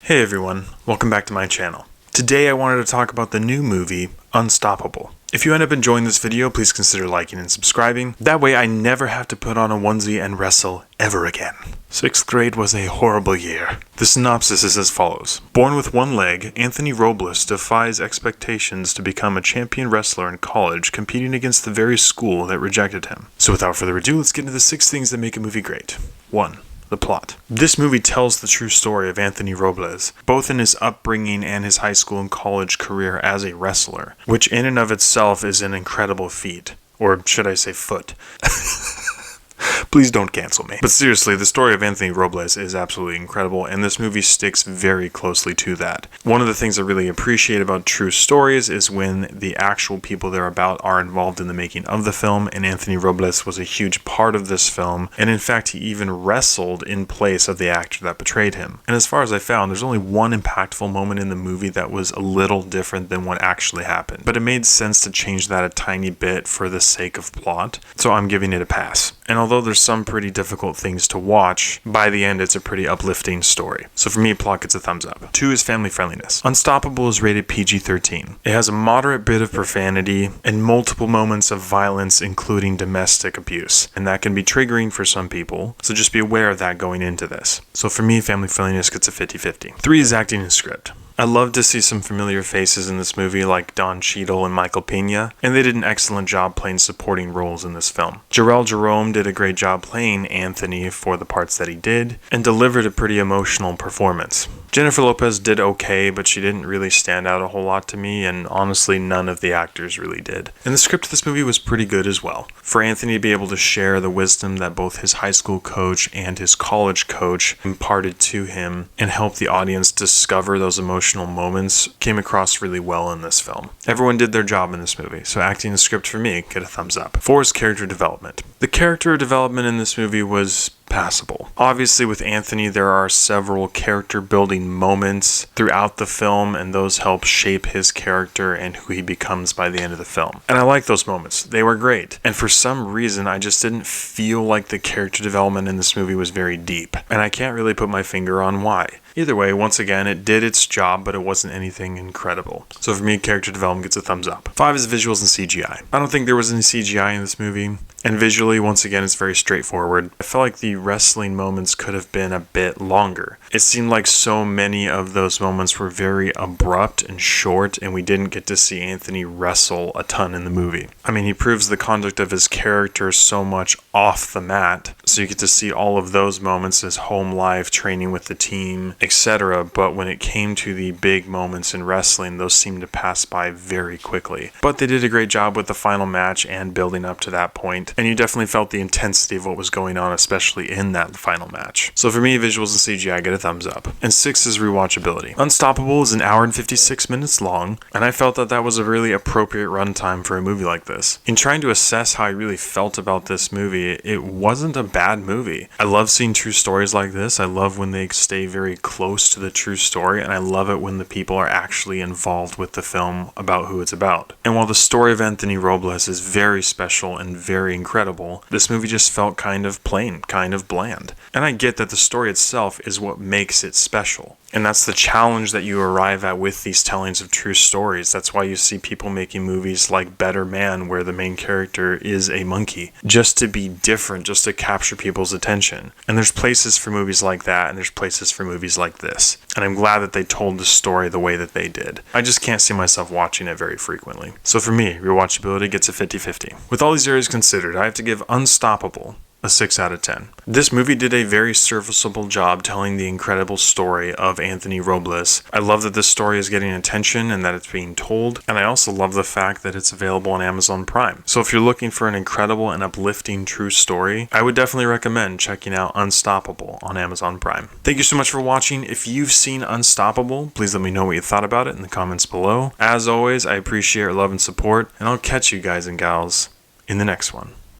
Hey everyone, welcome back to my channel. Today I wanted to talk about the new movie, Unstoppable. If you end up enjoying this video, please consider liking and subscribing. That way I never have to put on a onesie and wrestle ever again. 6th grade was a horrible year. The synopsis is as follows. Born with one leg, Anthony Robles defies expectations to become a champion wrestler in college, competing against the very school that rejected him. So without further ado, let's get into the 6 things that make a movie great. 1. The plot. This movie tells the true story of Anthony Robles, both in his upbringing and his high school and college career as a wrestler, which in and of itself is an incredible feat. Or should I say foot? Please don't cancel me. But seriously, the story of Anthony Robles is absolutely incredible, and this movie sticks very closely to that. One of the things I really appreciate about true stories is when the actual people they're about are involved in the making of the film, and Anthony Robles was a huge part of this film, and in fact he even wrestled in place of the actor that portrayed him. And as far as I found, there's only one impactful moment in the movie that was a little different than what actually happened, but it made sense to change that a tiny bit for the sake of plot, so I'm giving it a pass. And although there's some pretty difficult things to watch, by the end it's a pretty uplifting story. So for me, plot gets a thumbs up. 2 is family friendliness. Unstoppable is rated PG-13. It has a moderate bit of profanity and multiple moments of violence, including domestic abuse. And that can be triggering for some people, so just be aware of that going into this. So for me, family friendliness gets a 50-50. 3 is acting and script. I love to see some familiar faces in this movie like Don Cheadle and Michael Pena, and they did an excellent job playing supporting roles in this film. Jarrell Jerome did a great job playing Anthony for the parts that he did, and delivered a pretty emotional performance. Jennifer Lopez did okay, but she didn't really stand out a whole lot to me, and honestly none of the actors really did. And the script of this movie was pretty good as well. For Anthony to be able to share the wisdom that both his high school coach and his college coach imparted to him and help the audience discover those emotional moments came across really well in this film. Everyone did their job in this movie, so acting and script for me get a thumbs up. 4 is character development. The character development in this movie was passable. Obviously with Anthony there are several character building moments throughout the film, and those help shape his character and who he becomes by the end of the film. And I like those moments. They were great. And for some reason I just didn't feel like the character development in this movie was very deep. And I can't really put my finger on why. Either way, once again, it did its job, but it wasn't anything incredible. So for me, character development gets a thumbs up. 5 is visuals and CGI. I don't think there was any CGI in this movie. And visually, once again, it's very straightforward. I felt like the wrestling moments could have been a bit longer. It seemed like so many of those moments were very abrupt and short, and we didn't get to see Anthony wrestle a ton in the movie. I mean, he proves the conduct of his character so much off the mat, so you get to see all of those moments, his home life, training with the team, etc. But when it came to the big moments in wrestling, those seemed to pass by very quickly. But they did a great job with the final match and building up to that point. And you definitely felt the intensity of what was going on, especially in that final match. So for me, visuals and CGI get a thumbs up. And 6 is rewatchability. Unstoppable is an hour and 56 minutes long, and I felt that that was a really appropriate runtime for a movie like this. In trying to assess how I really felt about this movie, it wasn't a bad movie. I love seeing true stories like this. I love when they stay very close to the true story, and I love it when the people are actually involved with the film about who it's about. And while the story of Anthony Robles is very special and very incredible, this movie just felt kind of plain, kind of bland. And I get that the story itself is what makes it special. And that's the challenge that you arrive at with these tellings of true stories. That's why you see people making movies like Better Man, where the main character is a monkey, just to be different, just to capture people's attention. And there's places for movies like that, and there's places for movies like this. And I'm glad that they told the story the way that they did. I just can't see myself watching it very frequently. So for me, rewatchability gets a 50-50. With all these areas considered, I have to give Unstoppable a 6 out of 10. This movie did a very serviceable job telling the incredible story of Anthony Robles. I love that this story is getting attention and that it's being told, and I also love the fact that it's available on Amazon Prime. So if you're looking for an incredible and uplifting true story, I would definitely recommend checking out Unstoppable on Amazon Prime. Thank you so much for watching. If you've seen Unstoppable, please let me know what you thought about it in the comments below. As always, I appreciate your love and support, and I'll catch you guys and gals in the next one.